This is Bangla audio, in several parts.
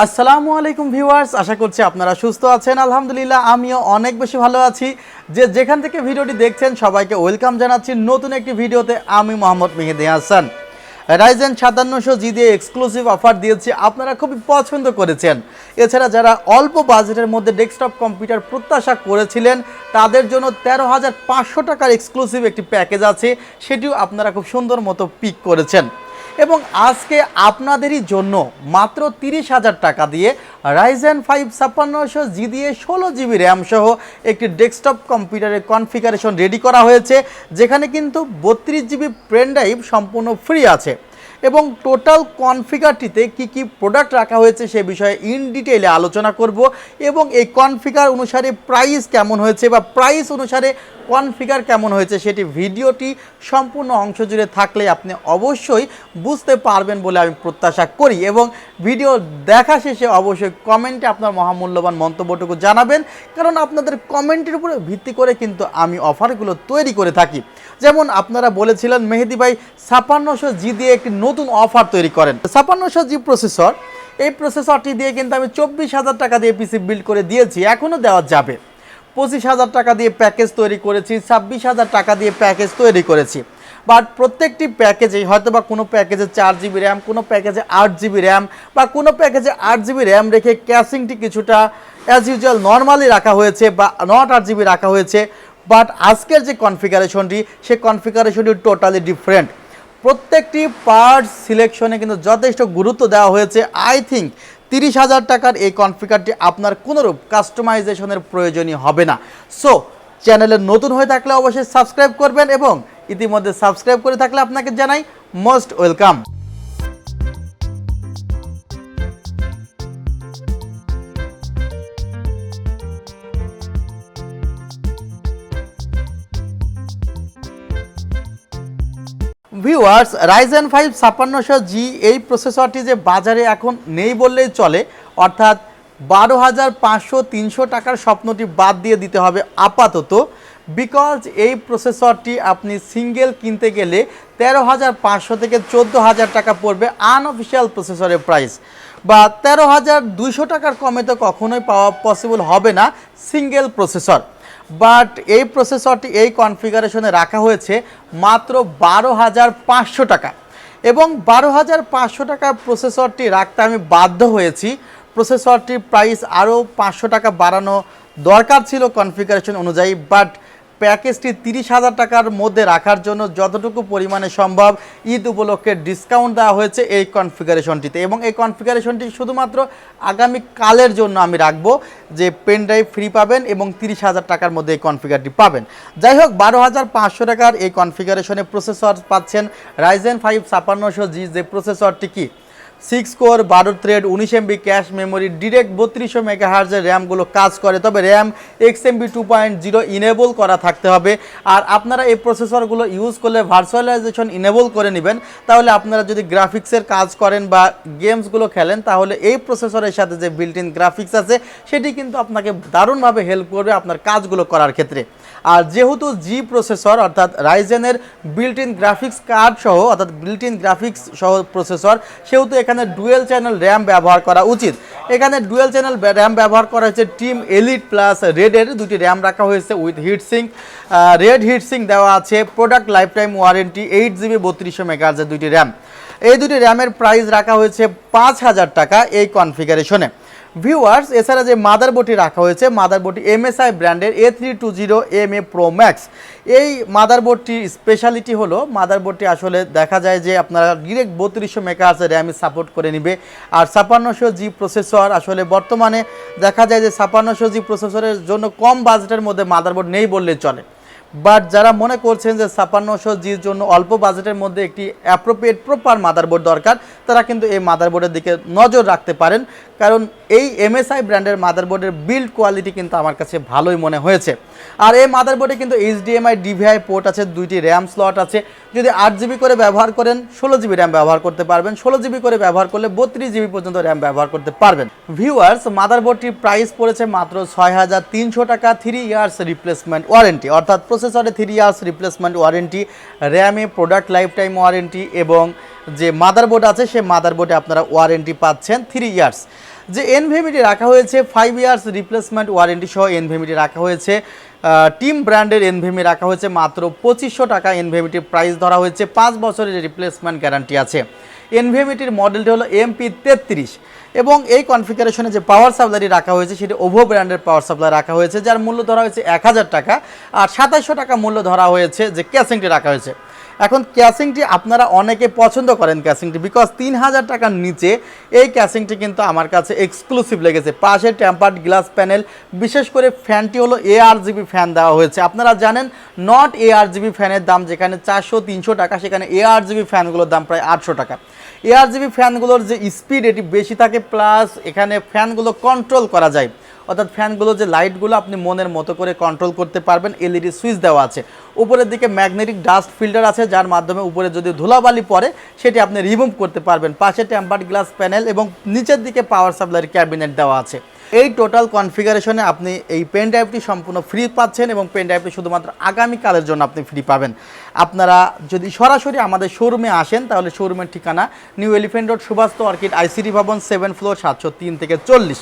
আসসালামু আলাইকুম ভিউয়ার্স, আশা করছি আপনারা সুস্থ আছেন। আলহামদুলিল্লাহ আমিও অনেক বেশি ভালো আছি। যেখান থেকে ভিডিওটি দেখছেন সবাইকে ওয়েলকাম জানাচ্ছি নতুন একটি ভিডিওতে। আমি মোহাম্মদ মেহেদি হাসান। রাইজেন 5700G দিয়ে এক্সক্লুসিভ অফার দিয়েছি, আপনারা খুবই পছন্দ করেছেন। এছাড়া যারা অল্প বাজেটের মধ্যে ডেস্কটপ কম্পিউটার প্রত্যাশা করেছিলেন তাদের জন্য 13,500 টাকার এক্সক্লুসিভ একটি প্যাকেজ আছে, সেটিও আপনারা খুব সুন্দর মতো পিক করেছেন। এবং আজকে আপনাদেরই জন্য মাত্র 30,000 টাকা দিয়ে রাইজেন 5 5600G দিয়ে 16GB র্যাম সহ একটি ডেস্কটপ কম্পিউটারের কনফিগারেশন রেডি করা হয়েছে, যেখানে কিন্তু 32GB পেন ড্রাইভ সম্পূর্ণ ফ্রি আছে। এবং টোটাল কনফিগারটিতে কি প্রোডাক্ট রাখা হয়েছে সে বিষয়ে ইন ডিটেইলে আলোচনা করব। এবং এই কনফিগার অনুসারে প্রাইস কেমন হয়েছে বা প্রাইস অনুসারে কনফিগার কেমন হয়েছে সেটি ভিডিওটি সম্পূর্ণ অংশ জুড়ে থাকলে আপনি অবশ্যই বুঝতে পারবেন বলে আমি প্রত্যাশা করি। এবং ভিডিও দেখা শেষে অবশ্যই কমেন্টে আপনার মহামূল্যবান মন্তব্যটুকু জানাবেন, কারণ আপনাদের কমেন্টের উপরে ভিত্তি করে কিন্তু আমি অফারগুলো তৈরি করে থাকি। যেমন আপনারা বলেছিলেন মেহেদি ভাই 5600G দিয়ে একটি নতুন অফার তৈরি করেন। 5600G প্রসেসর, এই প্রসেসরটি দিয়ে কিন্তু আমি 24,000 টাকা দিয়ে পিসি বিল্ড করে দিয়েছি, এখনও দেওয়া যাবে। 25,000 টাকা দিয়ে প্যাকেজ তৈরি করেছি, 26,000 টাকা দিয়ে প্যাকেজ তৈরি করেছি। বাট প্রত্যেকটি প্যাকেজে হয়তো বা কোনো প্যাকেজে 4GB র্যাম, কোনো প্যাকেজে 8GB র্যাম বা কোনো প্যাকেজে 8GB র্যাম রেখে ক্যাশিংটি কিছুটা অ্যাজ ইউজুয়াল নর্মালি রাখা হয়েছে বা নট 8GB রাখা হয়েছে। বাট আজকের যে কনফিগারেশনটি সে কনফিগারেশনটি টোটালি ডিফারেন্ট। প্রত্যেকটি পার্টস সিলেকশনে কিন্তু যথেষ্ট গুরুত্ব দেওয়া হয়েছে। আই থিঙ্ক 30,000 টাকার এই কনফিগারটি আপনার কোনোরূপ কাস্টমাইজেশনের প্রয়োজনই হবে না। সো চ্যানেলে নতুন হয়ে থাকলে অবশ্যই সাবস্ক্রাইব করবেন, এবং ইতিমধ্যে সাবস্ক্রাইব করে থাকলে আপনাকে জানাই most welcome. Viewers, Ryzen 5 5600G এই প্রসেসরটি যে বাজারে এখন নেই বললেই চলে, অর্থাৎ 12,500-300 টাকার স্বপ্নটি বাদ দিয়ে দিতে হবে আপাতত। বিকজ এই প্রসেসরটি আপনি সিঙ্গেল কিনতে গেলে 13,500 থেকে 14,000 টাকা পড়বে আনঅফিসিয়াল প্রসেসরের প্রাইস, বা 13,200 টাকার কমে তো কখনোই পাওয়া পসিবল হবে না সিঙ্গেল প্রসেসর। বাট এই প্রসেসরটি এই কনফিগারেশনে রাখা হয়েছে মাত্র 12,500 টাকা। এবং 12,500 টাকার প্রসেসরটি রাখতে আমি বাধ্য হয়েছি। প্রসেসরটির প্রাইস আরও 500 টাকা বাড়ানো দরকার ছিল কনফিগারেশন অনুযায়ী, বাট প্যাকেজটি 30,000 টাকার মধ্যে রাখার জন্য যতটুকু পরিমাণে সম্ভব ঈদ উপলক্ষে ডিসকাউন্ট দেওয়া হয়েছে এই কনফিগারেশনটিতে। এবং এই কনফিগারেশনটি শুধুমাত্র আগামীকালের জন্য আমি রাখবো, যে পেন ড্রাইভ ফ্রি পাবেন এবং 30,000 টাকার মধ্যে এই কনফিগারটি পাবেন। যাই হোক, 12,500 টাকার এই কনফিগারেশনে প্রসেসর পাচ্ছেন রাইজেন 5 5600G। যে প্রসেসরটি কি 6 core 12 thread 19 MB cache memory, direct 3200 মেগাহার্জের র্যামগুলো কাজ করে, তবে র্যাম XMB 2.0 ইনেবল করা থাকতে হবে। আর আপনারা এই প্রসেসরগুলো ইউজ করলে ভার্চুয়ালাইজেশন ইনেবল করে নেবেন, তাহলে আপনারা যদি গ্রাফিক্সের কাজ করেন বা গেমসগুলো খেলেন তাহলে এই প্রসেসরের সাথে যে বিল্ট ইন গ্রাফিক্স আছে সেটি কিন্তু আপনাকে দারুণভাবে হেল্প করবে আপনার কাজগুলো করার ক্ষেত্রে। আর যেহেতু জি প্রসেসর অর্থাৎ রাইজেনের বিল্ট ইন গ্রাফিক্স কার্ড সহ অর্থাৎ বিল্ট ইন গ্রাফিক্স সহ প্রসেসর, সেহেতু এখানে ডুয়েল চ্যানেল র্যাম ব্যবহার করা উচিত। এখানে ডুয়েল চ্যানেল র্যাম ব্যবহার করা হয়েছে টিম এলিট প্লাস রেডের দুটি র্যাম রাখা হয়েছে উইথ হিটসিং, রেড হিটসিং দেওয়া আছে। Product life time warranty, 8GB 3200 মেগাহার্জের দুটি র্যাম। এই দুটি র্যামের প্রাইস রাখা হয়েছে 5,000 টাকা এই কনফিগারেশনে। ভিউয়ার্স, এছাড়া যে মাদারবোর্ডটি রাখা হয়েছে মাদারবোর্ডটি MSI ব্র্যান্ডের A320MA Pro Max। এই মাদারবোর্ডটির স্পেশালিটি হলো মাদারবোর্ডটি আসলে দেখা যায় যে আপনারা ডিরেক্ট 3200 মেগাহার্জের র্যামই সাপোর্ট করে নেবে। আর 5600G প্রসেসর আসলে বর্তমানে দেখা যায় যে 5600G প্রসেসরের জন্য কম বাজেটের মধ্যে মাদারবোর্ড নেই বললেই চলে। বাট যারা মনে করছেন যে 5600Gর জন্য অল্প বাজেটের মধ্যে একটি অ্যাপ্রোপ্রিয়েট প্রপার মাদারবোর্ড দরকার, তারা কিন্তু এই মাদারবোর্ডের দিকে নজর রাখতে পারেন, কারণ এই MSI ব্র্যান্ডের মাদারবোর্ডের বিল্ড কোয়ালিটি কিন্তু আমার কাছে ভালোই মনে হয়েছে। আর এই মাদারবোর্ডে কিন্তু HDMI DVI পোর্ট আছে, দুইটি র্যাম স্লট আছে। যদি 8GB করে ব্যবহার করেন 16GB র্যাম ব্যবহার করতে পারবেন, 16GB করে ব্যবহার করলে 32GB পর্যন্ত র্যাম ব্যবহার করতে পারবেন। ভিউয়ার্স, মাদারবোর্ডটির প্রাইস পড়েছে মাত্র 6,300 টাকা, 3 ইয়ার্স রিপ্লেসমেন্ট ওয়ারেন্টি, অর্থাৎ প্রসেসরে 3 ইয়ার্স রিপ্লেসমেন্ট ওয়ারেন্টি, র্যামে প্রোডাক্ট লাইফ টাইম ওয়ারেন্টি এবং যে মাদারবোর্ড আছে সেই মাদারবোর্ডে আপনারা ওয়ারেন্টি পাচ্ছেন 3 ইয়ার্স। যে এনভিএমইটি রাখা হয়েছে 5 ইয়ার্স রিপ্লেসমেন্ট ওয়ারেন্টি সহ এনভিএমইটি রাখা হয়েছে। টিম ব্র্যান্ডের এনভিএমই রাখা হয়েছে মাত্র 2500 টাকা। এনভিএমইটির প্রাইস ধরা হয়েছে 5 বছরের রিপ্লেসমেন্ট গ্যারান্টি আছে। এনভিএমইটির মডেলটি হলো MP33 এবং এই কনফিগারেশনে যে পাওয়ার সাপ্লাইটি রাখা হয়েছে সেটি ওভো ব্র্যান্ডের পাওয়ার সাপ্লাই রাখা হয়েছে, যার মূল্য ধরা হয়েছে 1000 টাকা। আর 2700 টাকা মূল্য ধরা হয়েছে যে ক্যাসিংটি রাখা হয়েছে। এখন ক্যাসিংটি আপনারা অনেকে পছন্দ করেন ক্যাসিংটি, বিকজ 3000 টাকার নিচে এই ক্যাসিংটি কিন্তু আমার কাছে এক্সক্লুসিভ লেগেছে। পাশে টেম্পার্ড গ্লাস প্যানেল, বিশেষ করে ফ্যানটি হলো ARGB ফ্যান দেওয়া হয়েছে। আপনারা জানেন নট ARGB ফ্যানের দাম যেখানে 400-300 টাকা, সেখানে ARGB ফ্যানগুলোর দাম প্রায় 800 টাকা। ARGB ফ্যানগুলোর যে স্পিড এটি বেশি থাকে, প্লাস এখানে ফ্যানগুলো কন্ট্রোল করা যায়, অর্থাৎ ফ্যানগুলো যে লাইটগুলো আপনি মনের মতো করে কন্ট্রোল করতে পারবেন। LED সুইচ দেওয়া আছে, উপরের দিকে ম্যাগনেটিক ডাস্ট ফিল্টার আছে, যার মাধ্যমে উপরে যদি ধুলাবালি পড়ে সেটি আপনি রিমুভ করতে পারবেন। পাশে টেম্পার্ড গ্লাস প্যানেল এবং নিচের দিকে পাওয়ার সাপ্লাইয়ের ক্যাবিনেট দেওয়া আছে। এই টোটাল কনফিগারেশনে আপনি এই পেন ড্রাইভটি সম্পূর্ণ ফ্রি পাচ্ছেন এবং পেন ড্রাইভটি শুধুমাত্র আগামীকালের জন্য আপনি ফ্রি পাবেন। আপনারা যদি সরাসরি আমাদের শোরুমে আসেন তাহলে শোরুমের ঠিকানা new elephant road, Subhash orchid, ICT ভবন, 7 ফ্লোর, 703 থেকে 40।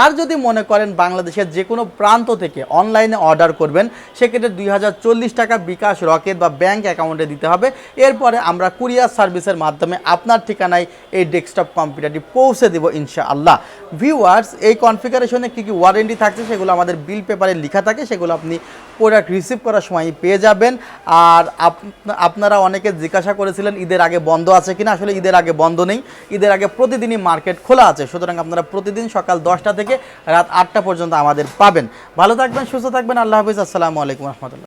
আর যদি মনে করেন বাংলাদেশের যে কোনো প্রান্ত থেকে অনলাইনে অর্ডার করবেন, সেক্ষেত্রে 2040 টাকা বিকাশ, রকেট বা ব্যাংক অ্যাকাউন্টে দিতে হবে। এরপরে আমরা কুরিয়ার সার্ভিসের মাধ্যমে আপনার ঠিকানায় এই ডেস্কটপ কম্পিউটারটি পৌঁছে দেব ইনশাআল্লাহ। ভিউয়ার্স, এই কনফিগারেশনে কী কী ওয়ারেন্টি থাকছে সেগুলো আমাদের বিল পেপারে লেখা থাকে, সেগুলো আপনি প্রোডাক্ট রিসিভ করার সময় পেয়ে যাবেন। আর আপনারা অনেকে জিজ্ঞাসা করেছিলেন ঈদের আগে বন্ধ আছে কিনা। আসলে ঈদের আগে বন্ধ নেই, ঈদের আগে প্রতিদিনই মার্কেট খোলা আছে। সুতরাং আপনারা প্রতিদিন সকাল 10টা থেকে রাত 8টা পর্যন্ত আমাদের পাবেন। ভালো থাকবেন, সুস্থ থাকবেন, আল্লাহ হাফিজ, আসসালামু আলাইকুম রহমতুল্লাহ।